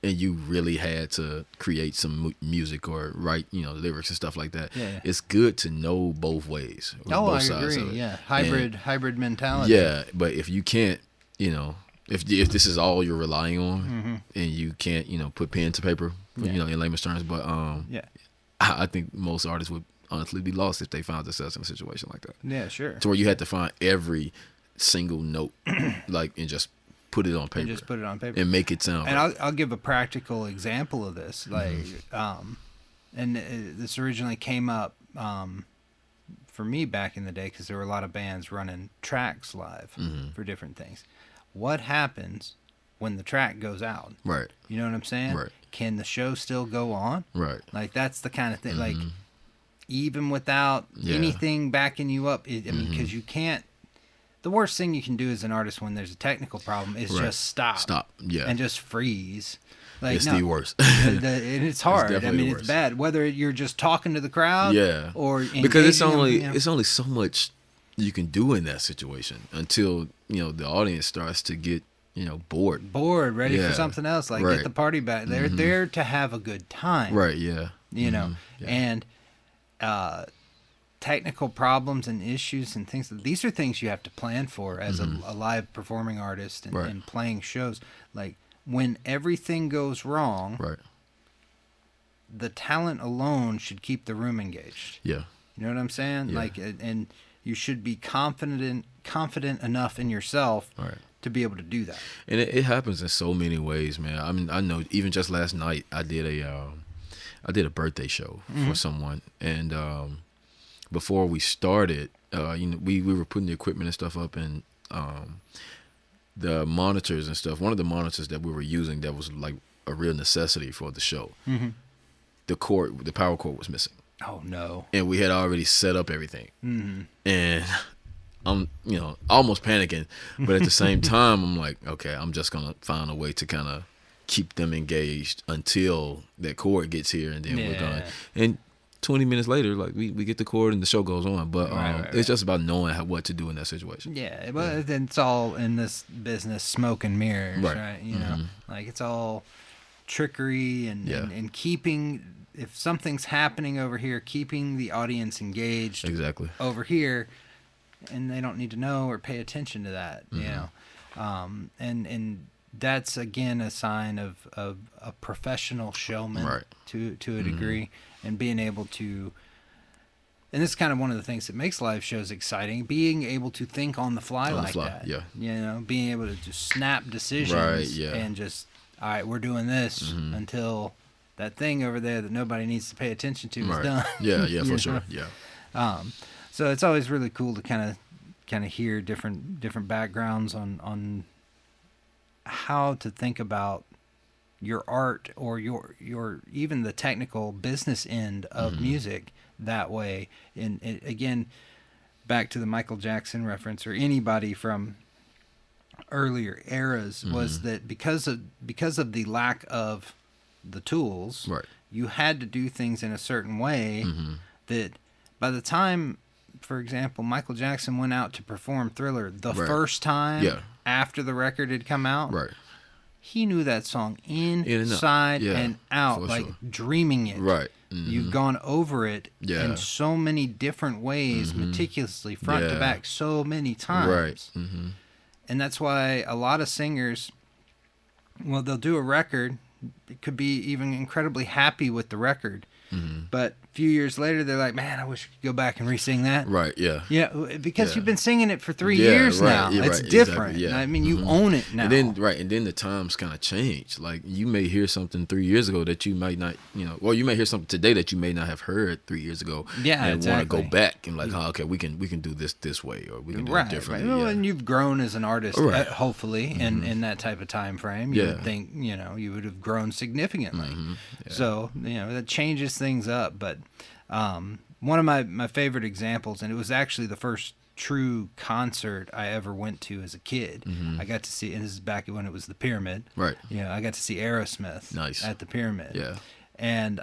and you really had to create some music or write, lyrics and stuff like that, it's good to know both ways. Both sides agree. Hybrid mentality. Yeah, but if you can't, if this is all you're relying on, and you can't, put pen to paper, in layman's terms, but I think most artists would honestly be lost if they found themselves in a situation like that. Yeah, sure. To where you had to find every single note, and just put it on paper. And make it sound. And I'll give a practical example of this. This originally came up for me back in the day because there were a lot of bands running tracks live for different things. What happens when the track goes out? Right. You know what I'm saying? Right. Can the show still go on? Right. Like that's the kind of thing. Like even without anything backing you up, because you can't. The worst thing you can do as an artist when there's a technical problem is just stop. And just freeze. Like, it's the worst. And it's hard. It's bad. Whether you're just talking to the crowd, or because it's only so much you can do in that situation until the audience starts to get bored, ready for something else. Like get the party back. They're there to have a good time. Right. Yeah. And technical problems and issues and things. These are things you have to plan for as a live performing artist and playing shows. Like when everything goes wrong, Right. the talent alone should keep the room engaged. Yeah. You know what I'm saying? Yeah. Like, and you should be confident enough in yourself Right. to be able to do that. And it happens in so many ways, man. I mean, I know even just last night I did a birthday show for someone, and before we started, we were putting the equipment and stuff up, and the monitors and stuff. One of the monitors that we were using that was like a real necessity for the show. The power cord was missing. Oh no! And we had already set up everything, Mm-hmm. and I'm almost panicking, but at the same time I'm like, okay, I'm just gonna find a way to kind of keep them engaged until that cord gets here, and then we're gonna. And 20 minutes later, like we get the cord and the show goes on. But it's just about knowing what to do in that situation. Yeah, but then it's all in this business, smoke and mirrors, right? You know, like it's all trickery and keeping, if something's happening over here, keeping the audience engaged Exactly. over here, and they don't need to know or pay attention to that, you know. And that's again a sign of a professional showman, Right. to a degree, and being able to. And this is kind of one of the things that makes live shows exciting, being able to think on the fly like that. Yeah. You know, being able to just snap decisions, Right, yeah. and just, all right, we're doing this until that thing over there that nobody needs to pay attention to is done. Yeah, You for know? sure. Yeah. So it's always really cool to kind of hear different backgrounds on how to think about your art or your even the technical business end of music that way. And again, back to the Michael Jackson reference, or anybody from earlier eras, was that because of the lack of the tools, Right. you had to do things in a certain way that by the time, for example, Michael Jackson went out to perform Thriller the first time after the record had come out, Right. he knew that song and out. inside Yeah, and out, for like sure. dreaming it. Right. You've gone over it Yeah. in so many different ways, meticulously, front to Yeah. back, so many times. Right. And that's why a lot of singers, well, they'll do a record, it could be even incredibly happy with the record, but a few years later, they're like, man, I wish I could go back and re-sing that. Right. Yeah. Yeah, because Yeah. you've been singing it for 3 Yeah, years right. now. Yeah, It's right. different. Exactly. Yeah. I mean, you own it now. And then the times kind of change. Like you may hear something 3 years ago that you might not, well, you may hear something today that you may not have heard 3 years ago. Yeah, and exactly. want to go back and like, okay, we can do this way, or we can do it differently. Right. Well, Yeah. and you've grown as an artist, Right. hopefully, in that type of time frame. You would think, you would have grown significantly. Yeah. So, that changes things up. But one of my favorite examples, and it was actually the first true concert I ever went to as a kid. I got to see, and this is back when it was the Pyramid. Right. I got to see Aerosmith Nice. at the Pyramid. Yeah. And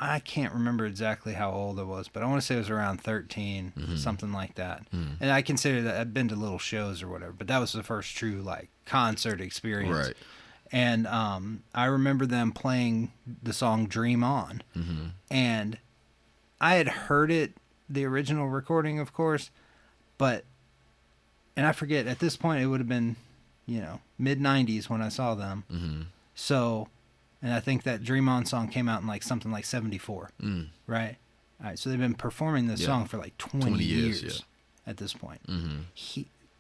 I can't remember exactly how old I was, but I want to say it was around 13, something like that. And I consider that I've been to little shows or whatever, but that was the first true like concert experience. Right. And I remember them playing the song Dream On. And I had heard it, the original recording, of course, and I forget, at this point it would have been, mid-90s when I saw them. So, and I think that Dream On song came out in like something like 74, right? All right, so they've been performing this song for like 20 years at this point.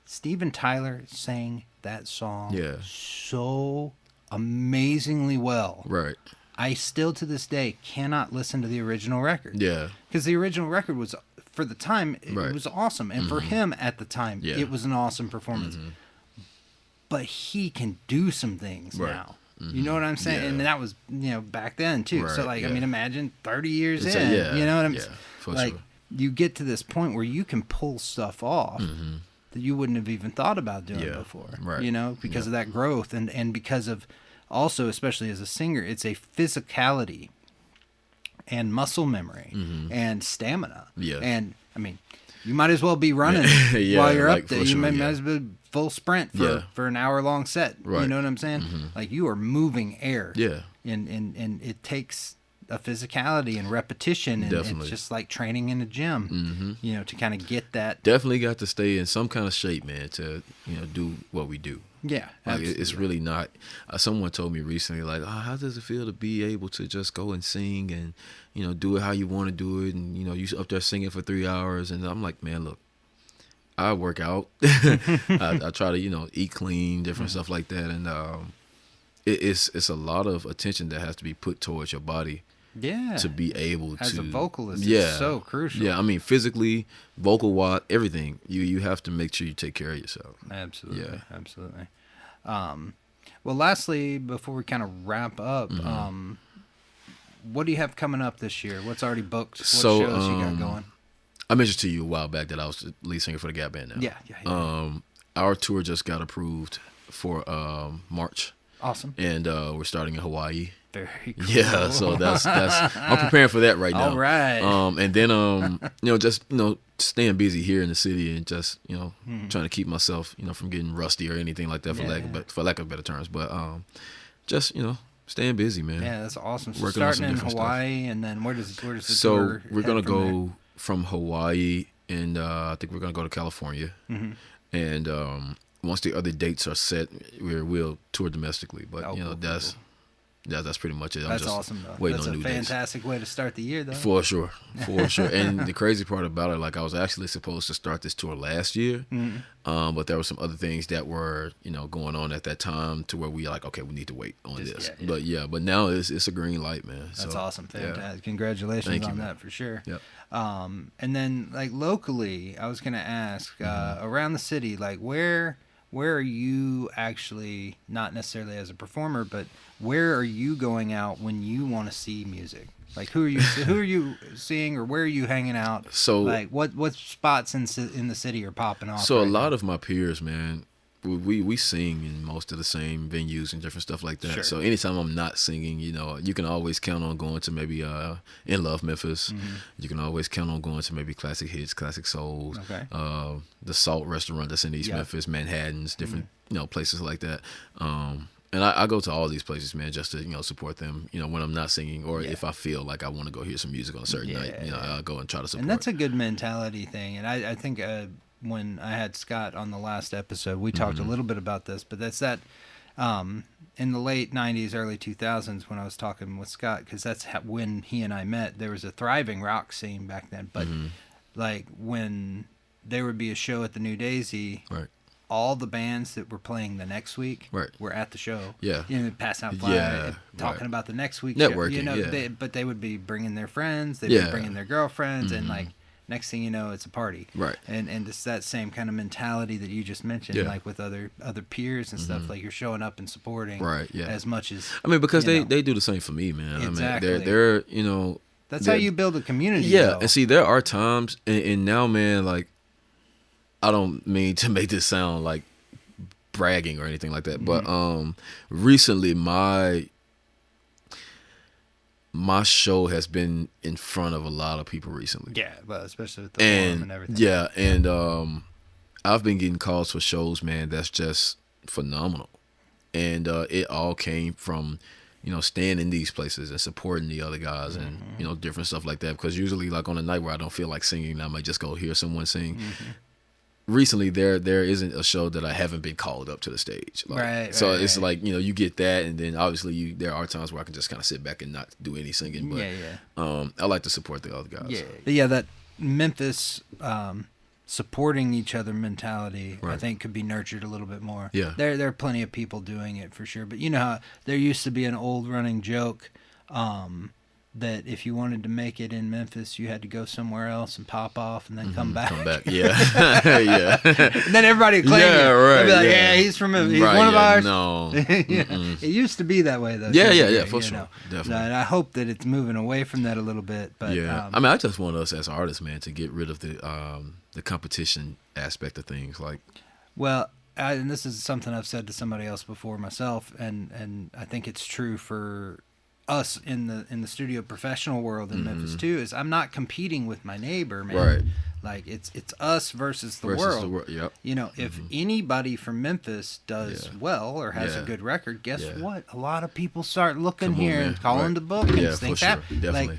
Steven Tyler sang that song so amazingly well. Right. I still to this day cannot listen to the original record. Yeah. Because the original record was, for the time, it Right. was awesome. And for him at the time, Yeah. it was an awesome performance. But he can do some things Right. now. You know what I'm saying? Yeah. And that was, back then too. Right, So like, I yeah. mean, imagine 30 years It's in, yeah, you know what I'm yeah, saying? for Like, sure. you get to this point where you can pull stuff off that you wouldn't have even thought about doing Yeah, before, right. because of that growth and because of also, especially as a singer, it's a physicality and muscle memory and stamina. Yeah. And I mean, you might as well be running Yeah, while you're like, up there. for You sure, might yeah. as well full sprint for an hour-long set. You Right. know what I'm saying? Like, you are moving air. Yeah. And it takes a physicality and repetition, and Definitely. it's just like training in a gym, you know, to kind of get that. Definitely got to stay in some kind of shape, man, to, you know, do what we do. Yeah, Like, absolutely. it's really not. Someone told me recently, like, how does it feel to be able to just go and sing and, you know, do it how you want to do it, and, you know, you up there singing for 3 hours, and I'm like, man, look, I work out, I try to, you know, eat clean, different stuff like that, and it's a lot of attention that has to be put towards your body. Yeah. To be able As to, a vocalist, yeah, it's so crucial. Yeah, I mean, physically, vocal wise, everything. You have to make sure you take care of yourself. Absolutely. Yeah. Absolutely. Well, lastly, before we kind of wrap up, what do you have coming up this year? What's already booked? What shows you got going? I mentioned to you a while back that I was the lead singer for the Gap Band now. Yeah. Our tour just got approved for March. Awesome. And we're starting in Hawaii. Very cool. Yeah, so that's I'm preparing for that right now. All right. And then you know, just, you know, staying busy here in the city and just, you know, trying to keep myself, you know, from getting rusty or anything like that, for lack of better terms. But just, you know, staying busy, man. Yeah, that's awesome. So Working on starting some in different Hawaii, and then where does the So tour we're gonna head from there? go from Hawaii, and I think we're gonna go to California, and once the other dates are set, we'll tour domestically. But you know, that's pretty much it. That's just awesome, though. Waiting That's on a new fantastic way to start the year, though. For sure. And the crazy part about it, like, I was actually supposed to start this tour last year, but there were some other things that were, you know, going on at that time to where we like, okay, we need to wait on this. Yeah. But now it's a green light, man. That's so, awesome. Fantastic. Yeah. Congratulations Thank you, on man. that for sure. Yep. And then, like, locally, I was going to ask, around the city, like, where are you actually, not necessarily as a performer, but where are you going out when you want to see music? Like, who are you seeing, or where are you hanging out? So, like, what spots in the city are popping off? So right a lot now? of my peers, man, we sing in most of the same venues and different stuff like that. Sure. So anytime I'm not singing, you know, you can always count on going to maybe In Love Memphis. You can always count on going to maybe Classic Hits, Classic Souls, Okay. the Salt Restaurant that's in East Memphis, Manhattan's, different you know, places like that. And I go to all these places, man, just to, you know, support them, you know, when I'm not singing, or if I feel like I want to go hear some music on a certain night, you know, I'll go and try to support. And that's a good mentality thing. And I think when I had Scott on the last episode, we talked a little bit about this, but that's that in the late 90s, early 2000s, when I was talking with Scott, because that's when he and I met, there was a thriving rock scene back then. But like when there would be a show at the New Daisy, right. all the bands that were playing the next week Right. were at the show. Yeah. You know, passing out flyers, talking right. about the next week's Networking, show. You know, yeah. but they would be bringing their friends, they'd be Yeah. bringing their girlfriends, and like next thing you know, it's a party. Right. And it's that same kind of mentality that you just mentioned, like with other peers and stuff. Like you're showing up and supporting, Right, yeah. as much as I mean, because you they know. do the same for me, man. Exactly. I mean, they're you know. That's how you build a community. Yeah, though. and see, there are times, and now, man, like, I don't mean to make this sound like bragging or anything like that, but recently my show has been in front of a lot of people recently. Yeah, but especially with the forum and everything. Yeah, and I've been getting calls for shows, man, that's just phenomenal. And it all came from, you know, staying in these places and supporting the other guys and, you know, different stuff like that. Because usually, like, on a night where I don't feel like singing, I might just go hear someone sing. Recently, there isn't a show that I haven't been called up to the stage. Like, Right. So it's like, you know, you get that, and then obviously there are times where I can just kind of sit back and not do any singing. But I like to support the other guys. Yeah. But yeah, that Memphis supporting each other mentality, I think, could be nurtured a little bit more. Yeah. There are plenty of people doing it for sure. But you know how there used to be an old running joke that if you wanted to make it in Memphis, you had to go somewhere else and pop off and then come back. Come back, yeah. Yeah. And then everybody would claim Yeah, you. right, They'd be like, yeah. he's from he's Right, one of yeah, ours. no. It used to be that way, though. Yeah, too, yeah, you for know. sure. Definitely. And I hope that it's moving away from that a little bit. But Yeah, I mean, I just want us as artists, man, to get rid of the competition aspect of things. Like, well, and this is something I've said to somebody else before myself, and I think it's true for us in the studio professional world in Memphis too is I'm not competing with my neighbor, man. Right. Like it's us versus the Versus world. the world, yep. You know, if anybody from Memphis does well or has a good record, guess what? A lot of people start looking Come on, here man. and calling Right. the bookings. Yeah, for Things sure. happen. Definitely. Like,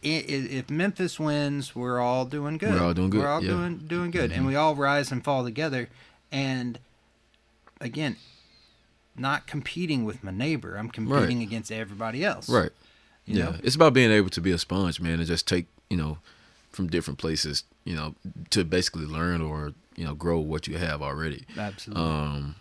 if Memphis wins, we're all doing good. We're all doing good, We're all yeah. doing good, and we all rise and fall together. And again, not competing with my neighbor. I'm competing against everybody else. Right. You know? It's about being able to be a sponge, man, and just take, from different places, to basically learn or, grow what you have already. Absolutely.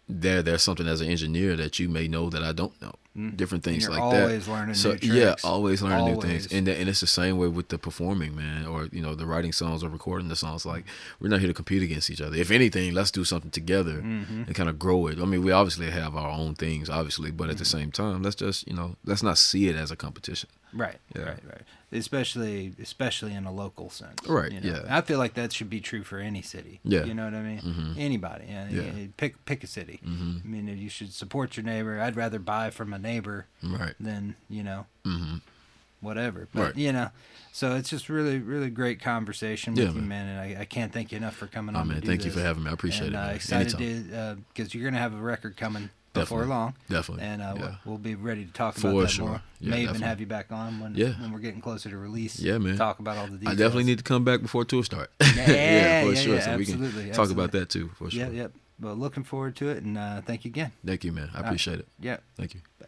There's something as an engineer that you may know that I don't know. Different things You're like always that. learning So new tricks. yeah, always learning new Always. things, and it's the same way with the performing, man, or the writing songs or recording the songs. Like, we're not here to compete against each other. If anything, let's do something together and kind of grow it. I mean, we obviously have our own things, obviously, but at the same time, let's just let's not see it as a competition. Right. Yeah. Right. Especially in a local sense. Right, You know? yeah. I feel like that should be true for any city. Yeah. You know what I mean? Anybody. Yeah. Pick a city. I mean, you should support your neighbor. I'd rather buy from a neighbor Right. than whatever. But Right. so it's just really, really great conversation with Yeah, you, man. man. And I can't thank you enough for coming Oh, on. man, to do thank you this. for having me. I appreciate and, it, man. Excited Anytime. because you're gonna have a record coming before Definitely. long. Definitely. And Yeah. we'll be ready to talk For about that sure. more. Yeah, May even definitely. have you back on when we're getting closer to release. Yeah, man. Talk about all the details. I definitely need to come back before tour start. Yeah, for yeah, sure. yeah, So we can absolutely, talk about that too, for sure. Yep. Well, looking forward to it, and thank you again. Thank you, man. I appreciate it. Yep. Thank you. Bye.